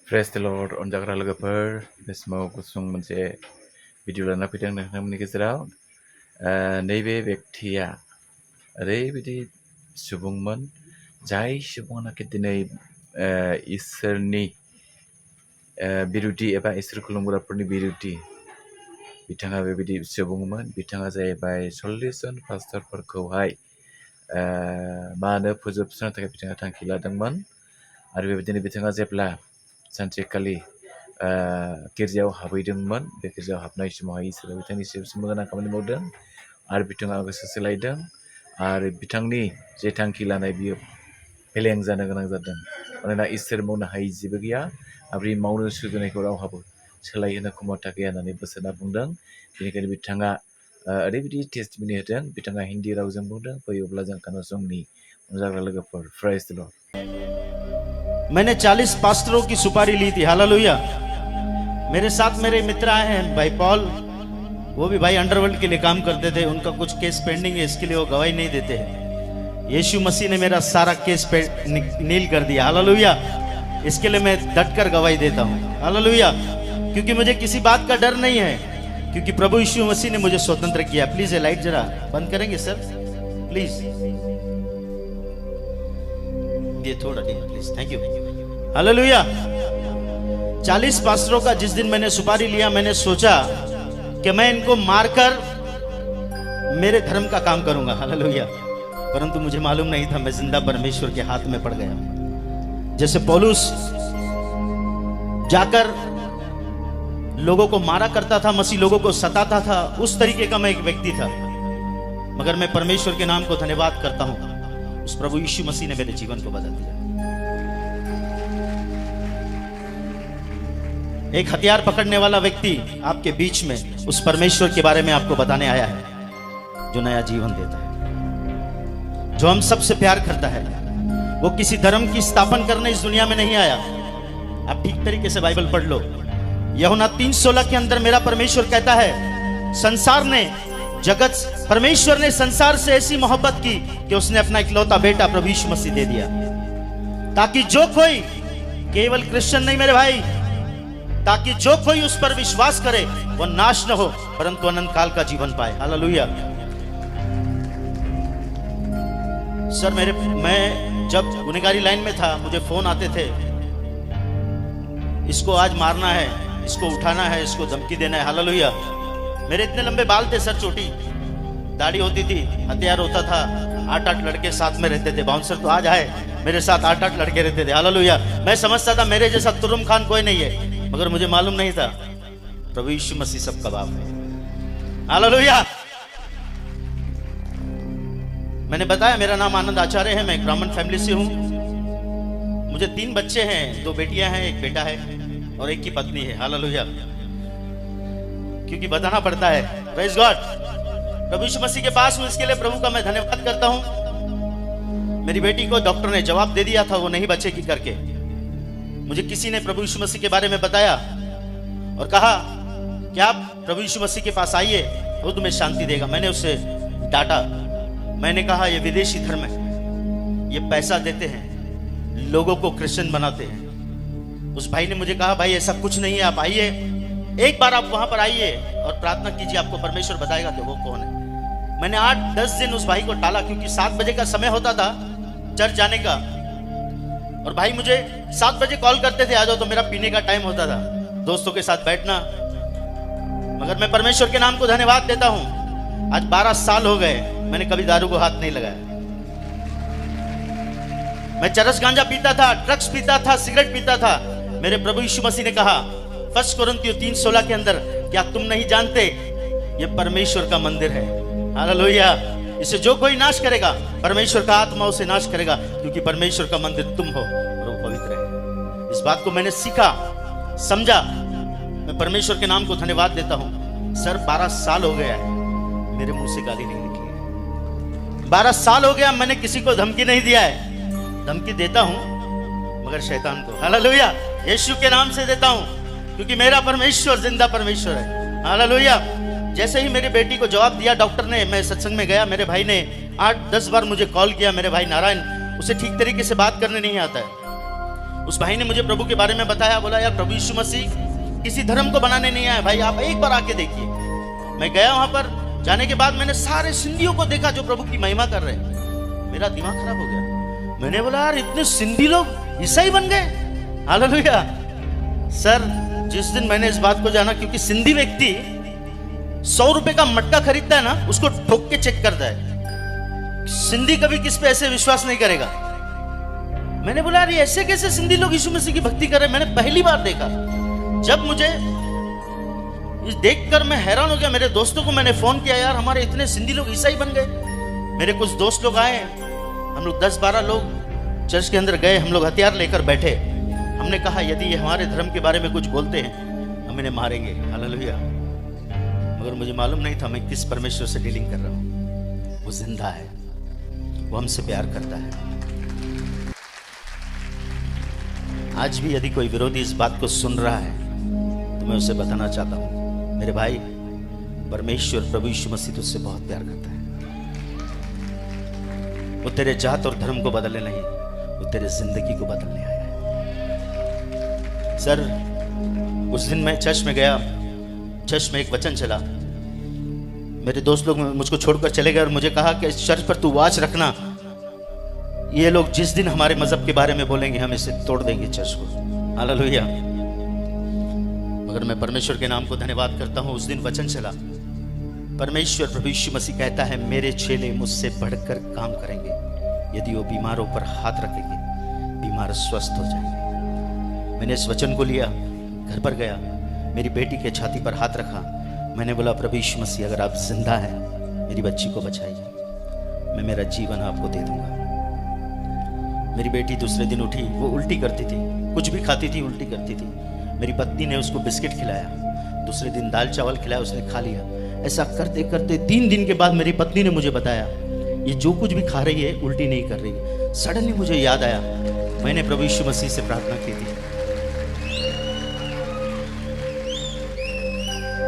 Praise the Lord अनजाग्रा लोगोफोर बे समाव गुसुं मोनसे भिडिअ लाना फैदों नोंथांमोननि गेजेराव नैबे व्यक्तिया ओरैबायदि सुबुंमोन जाय सुबुङानाखि दिनै इसोरनि बिरुदि एबा इसोर खुलुमग्राफोरनि बिरुदि बिथाङा बेबायदि सुबुंमोन बिथाङा जाहैबाय 40 जन पास्टरफोरखौहाय मा होनो फोजोबस्रांनो थाखाय बिथाङा थांखि लादोंमोन आरो बेबायदिनो बिथाङा जेब्ला सानसेखालि गिर्जायाव हाबहैदोंमोन बे गिर्जायाव हाबनाय समावहाय इसोरा बिथांनि सायाव सोमोनां खामानि मावदों आरो बिथाङा गोसो सोलायदों आरो बिथांनि जे थांखि लानाय बियो फेलें जानो गोनां जादों मानोना इसोर मावनो हायै जेबो गैया आरो मावनो सुजुनायखौ रावहाबो सोलायहोनो खमथा गैया होननानै बोसोना बुंदों बेनिखायनो बिथाङा ओरैबायदि टेस्टमनि होदों बिथाङा हिन्दी रावजों बुंदों फैयोब्ला जों खोनासंनि अनजाग्रा लोगोफोर प्रेज द लर्ड। मैंने 40 पास्टरों की सुपारी ली थी, हालेलुया। मेरे साथ मेरे मित्र आए हैं, भाई पॉल, वो भी भाई अंडरवर्ल्ड के लिए काम करते थे, उनका कुछ केस पेंडिंग है, इसके लिए वो गवाही नहीं देते हैं। यीशु मसीह ने मेरा सारा केस नील कर दिया, हालेलुया। इसके लिए मैं डटकर गवाही देता हूँ, हालेलुया, क्योंकि मुझे किसी बात का डर नहीं है, क्योंकि प्रभु यीशु मसीह ने मुझे स्वतंत्र किया। प्लीज ये लाइट जरा बंद करेंगे सर, प्लीज, ये थोड़ा प्लीज, थैंक यू, हालेलुया। 40 पास्टरों का जिस दिन मैंने सुपारी लिया, मैंने सोचा कि मैं इनको मारकर मेरे धर्म का काम करूंगा, हालेलुया। परंतु मुझे मालूम नहीं था मैं जिंदा परमेश्वर के हाथ में पड़ गया। जैसे पौलुस जाकर लोगों को मारा करता था, मसीह लोगों को सताता था, उस तरीके का मैं एक व्यक्ति था। मगर मैं परमेश्वर के नाम को धन्यवाद करता हूं, उस प्रभु यीशु मसीह ने मेरे जीवन को बदल दिया। एक हथियार पकड़ने वाला व्यक्ति आपके बीच में उस परमेश्वर के बारे में आपको बताने आया है, जो नया जीवन देता है, जो हम सबसे प्यार करता है। वो किसी धर्म की स्थापना करने इस दुनिया में नहीं आया। आप ठीक तरीके से बाइबल पढ़ लो। यूहन्ना 3:16 के अंदर मेरा परमेश्वर कहता है, परमेश्वर ने संसार से ऐसी मोहब्बत की कि उसने अपना इकलौता बेटा प्रभु यीशु मसीह दे दिया, ताकि जो कोई, केवल क्रिश्चियन नहीं मेरे भाई, ताकि जो कोई उस पर विश्वास करे वो नाश न हो परंतु अनंत काल का जीवन पाए, हालेलुया। सर मैं जब गुनहगारी लाइन में था, मुझे फोन आते थे, इसको आज मारना है, इसको उठाना है, इसको धमकी देना है, हालेलुया। मेरे इतने लंबे बाल थे सर, छोटी दाढ़ी होती थी, हथियार होता था, 8-8 लड़के साथ में रहते थे। बाउंसर तो आज आए, मेरे साथ 8-8 लड़के रहते थे, हालेलुया। मैं समझता था मेरे जैसा तुरुम खान कोई नहीं है, मगर मुझे मालूम नहीं था प्रभु यीशु मसीह सबका बाप है, हालेलुया। मैंने बताया मेरा नाम आनंद आचार्य है, मैं एक ब्राह्मण फैमिली से हूं। मुझे 3 बच्चे हैं, 2 बेटियां हैं, एक बेटा है और एक की पत्नी है, हालेलुया, क्योंकि बताना पड़ता है। Praise God. प्रभु यीशु मसीह के पास हूं, इसके लिए प्रभु का मैं धन्यवाद करता हूं। मेरी बेटी को डॉक्टर ने जवाब दे दिया था वो नहीं बचेगी करके। मुझे किसी ने प्रभु यीशु मसीह के बारे में बताया और कहा कि आप प्रभु यीशु मसीह के पास आइए, वो तुम्हें शांति देगा। मैंने उससे डांटा, मैंने कहा ये विदेशी धर्म है, ये पैसा देते हैं, लोगों को क्रिश्चियन बनाते हैं। उस भाई ने मुझे कहा भाई ऐसा कुछ नहीं है, आप आइए, एक बार आप वहां पर आइए और प्रार्थना कीजिए, आपको परमेश्वर बताएगा कि वो कौन है। मैंने 8-10 दिन उस भाई को टाला, क्योंकि 7 बजे का समय होता था चर्च जाने का, और भाई मुझे 7 बजे कॉल करते थे आ जाओ, तो मेरा पीने का टाइम होता था, दोस्तों के साथ बैठना। मगर मैं परमेश्वर के नाम को धन्यवाद देता हूं, आज 12 साल हो गए, मैंने कभी दारू को हाथ नहीं लगाया। मैं चरस गांजा पीता था, ड्रग्स पीता था, सिगरेट पीता था। मेरे प्रभु यीशु मसीह ने कहा 1 कोरिन्थियों 3:16 के अंदर, क्या तुम नहीं जानते ये परमेश्वर का मंदिर है, हालेलुया। इसे जो कोई नाश करेगा, परमेश्वर का आत्मा उसे नाश करेगा, क्योंकि परमेश्वर का मंदिर तुम हो और वो पवित्र है। इस बात को मैंने सीखा, समझा। मैं परमेश्वर के नाम को धन्यवाद देता हूं। सर 12 साल हो गया है, मेरे मुंह से गाली नहीं निकली। 12 साल हो गया, मैंने किसी को धमकी नहीं दिया है। धमकी देता हूं मगर शैतान को, हालेलुया, यीशु के नाम से देता हूं, क्योंकि मेरा परमेश्वर जिंदा परमेश्वर है, हालेलुया। जैसे ही मेरी बेटी को जवाब दिया डॉक्टर ने, मैं सत्संग में गया, मेरे भाई ने 8-10 बार मुझे कॉल किया, मेरे भाई नारायण, उसे ठीक तरीके से बात करने नहीं आता है। उस भाई ने मुझे प्रभु के बारे में बताया, बोला यार प्रभु यीशु मसीह किसी धर्म को बनाने नहीं आया भाई, आप एक बार आके देखिए। मैं गया वहां पर, जाने के बाद मैंने सारे सिंधियों को देखा जो प्रभु की महिमा कर रहे हैं। मेरा दिमाग खराब हो गया। मैंने बोला यार इतने सिंधी लोग ईसाई बन गए, हालेलुया। सर जिस दिन मैंने इस बात को जाना, क्योंकि सिंधी व्यक्ति 100 रुपए का मटका खरीदता है ना, उसको ठोक के चेक करता है। सिंधी कभी किस पे ऐसे विश्वास नहीं करेगा। मैंने बोला यार ऐसे कैसे सिंधी लोग यीशु मसीह की भक्ति कर रहे हैं। मैंने पहली बार देखा। जब मुझे देखकर मैं हैरान हो गया। मेरे दोस्तों को मैंने फोन किया, यार हमारे इतने सिंधी लोग ईसाई बन गए। मेरे कुछ दोस्त लोग आए, हम लोग 10-12 लोग चर्च के अंदर गए। हम लोग हथियार लेकर बैठे। हमने कहा यदि ये हमारे धर्म के बारे में कुछ बोलते हैं हम इन्हें मारेंगे, हालेलुया। मगर मुझे मालूम नहीं था मैं किस परमेश्वर से डीलिंग कर रहा हूं। वो जिंदा है, वो हमसे प्यार करता है। आज भी यदि कोई विरोधी इस बात को सुन रहा है तो मैं उसे बताना चाहता हूं, मेरे भाई, परमेश्वर प्रभु यीशु मसीह तुझसे बहुत प्यार करता है। वो तेरे जात और धर्म को बदलने नहीं, वो तेरे जिंदगी को बदलने आया है। सर उस दिन मैं चर्च में गया, चर्च में एक वचन चला। मेरे दोस्त लोग मुझको छोड़कर चले गए और मुझे कहा कि इस चर्च पर तू वाच रखना, ये लोग जिस दिन हमारे मजहब के बारे में बोलेंगे हम इसे तोड़ देंगे चर्च को, हालेलुया। मगर मैं परमेश्वर के नाम को धन्यवाद करता हूं। उस दिन वचन चला, परमेश्वर प्रभु यीशु मसीह कहता है मेरे चेले मुझसे बढ़कर काम करेंगे। यदि वो बीमारों पर हाथ रखेंगे बीमार स्वस्थ हो जाएंगे। मैंने इस वचन को लिया, घर पर गया, मेरी बेटी के छाती पर हाथ रखा। मैंने बोला प्रभु यीशु मसीह अगर आप जिंदा हैं मेरी बच्ची को बचाइए, मैं मेरा जीवन आपको दे दूंगा। मेरी बेटी दूसरे दिन उठी, वो उल्टी करती थी, कुछ भी खाती थी उल्टी करती थी। मेरी पत्नी ने उसको बिस्किट खिलाया, दूसरे दिन दाल चावल खिलाया, उसने खा लिया। ऐसा करते करते 3 दिन के बाद मेरी पत्नी ने मुझे बताया ये जो कुछ भी खा रही है उल्टी नहीं कर रही। सडनली मुझे याद आया मैंने प्रभु यीशु मसीह से प्रार्थना की थी,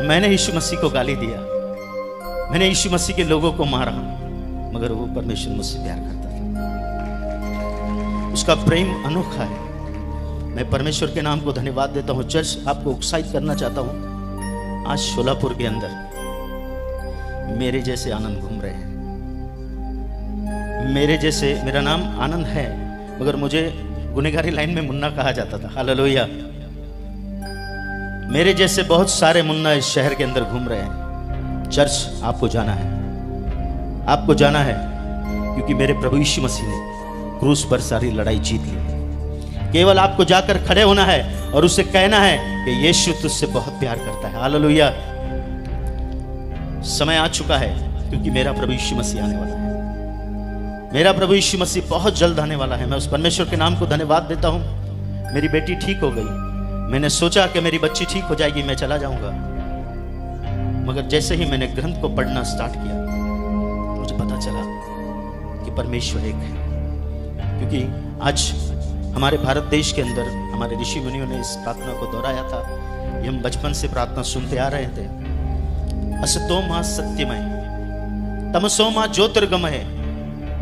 मैंने यीशु मसीह को गाली दिया, मैंने यीशु मसीह के लोगों को मारा, मगर वो परमेश्वर मुझसे प्यार करता था। उसका प्रेम अनोखा है। मैं परमेश्वर के नाम को धन्यवाद देता हूं। चर्च आपको उत्साहित करना चाहता हूं, आज शोलापुर के अंदर मेरे जैसे आनंद घूम रहे हैं। मेरे जैसे, मेरा नाम आनंद है मगर मुझे गुनहगारी लाइन में मुन्ना कहा जाता था, हालेलुया। मेरे जैसे बहुत सारे मुन्ना इस शहर के अंदर घूम रहे हैं। चर्च आपको जाना है, आपको जाना है, क्योंकि मेरे प्रभु यीशु मसीह ने क्रूस पर सारी लड़ाई जीत ली। केवल आपको जाकर खड़े होना है और उसे कहना है कि यीशु तुझसे बहुत प्यार करता है, हालेलुया। समय आ चुका है क्योंकि मेरा प्रभु यीशु मसीह आने वाला है। मेरा प्रभु यीशु मसीह बहुत जल्द आने वाला है। मैं उस परमेश्वर के नाम को धन्यवाद देता हूं। मेरी बेटी ठीक हो गई। मैंने सोचा कि मेरी बच्ची ठीक हो जाएगी, मैं चला जाऊंगा, मगर जैसे ही मैंने ग्रंथ को पढ़ना स्टार्ट किया मुझे पता चला कि परमेश्वर एक है। क्योंकि आज हमारे भारत देश के अंदर हमारे ऋषि मुनियों ने इस प्रार्थना को दोहराया था। ये हम बचपन से प्रार्थना सुनते आ रहे थे, असतो मां सत्यमय, तमसो मां ज्योतिर्गमय,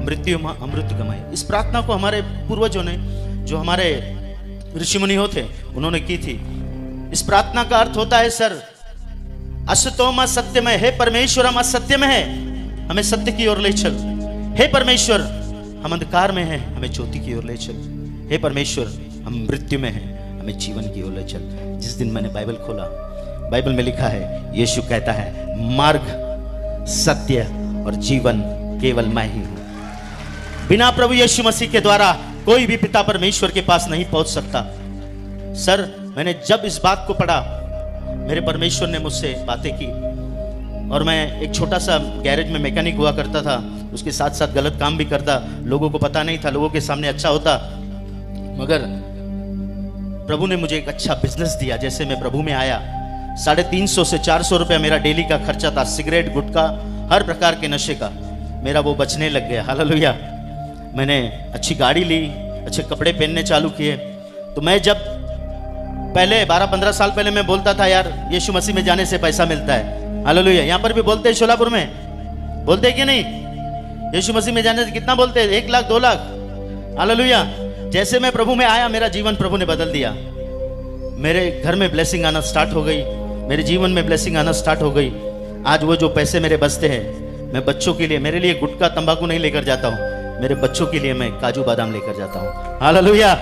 मृत्यु मां अमृतगमय। इस प्रार्थना को हमारे पूर्वजों ने, जो हमारे ऋषि मुनि थे, उन्होंने की थी। इस प्रार्थना का अर्थ होता है सर, असतो मां सत्यमय, हे परमेश्वर हम असत्य में है, हमें सत्य की ओर ले चल। हे परमेश्वर हम अंधकार में हैं, हमें ज्योति की ओर ले चल। हे परमेश्वर हम मृत्यु में हैं, हमें जीवन की ओर ले चल। जिस दिन मैंने बाइबल खोला, बाइबल में लिखा है, यीशु कहता है मार्ग, सत्य और जीवन केवल मैं ही हूं। बिना प्रभु यीशु मसीह के द्वारा कोई भी पिता परमेश्वर के पास नहीं पहुंच सकता। सर मैंने जब इस बात को पढ़ा, मेरे परमेश्वर ने मुझसे बातें की। और मैं एक छोटा सा गैरेज में मैकेनिक हुआ करता था, उसके साथ साथ गलत काम भी करता। लोगों को पता नहीं था, लोगों के सामने अच्छा होता, मगर प्रभु ने मुझे एक अच्छा बिजनेस दिया। जैसे मैं प्रभु में आया, 350 से 400 रुपया मेरा डेली का खर्चा था। सिगरेट, गुटखा, हर प्रकार के नशे का मेरा वो बचने लग गया, हालेलुया। मैंने अच्छी गाड़ी ली, अच्छे कपड़े पहनने चालू किए। तो मैं जब पहले 12-15 साल पहले मैं बोलता था यार यीशु मसीह में जाने से पैसा मिलता है, हालेलुया। यहाँ पर भी बोलते हैं, शोलापुर में बोलते हैं कि नहीं? यीशु मसीह में जाने से कितना बोलते हैं? 1 लाख 2 लाख, हालेलुया। जैसे मैं प्रभु में आया, मेरा जीवन प्रभु ने बदल दिया। मेरे घर में ब्लेसिंग आना स्टार्ट हो गई, मेरे जीवन में ब्लेसिंग आना स्टार्ट हो गई। आज वो जो पैसे मेरे बचते हैं, मैं बच्चों के लिए, मेरे लिए गुटखा तंबाकू नहीं लेकर जाता हूँ, मेरे बच्चों के लिए मैं काजू बादाम लेकर जाता हूँ। हालेलुया।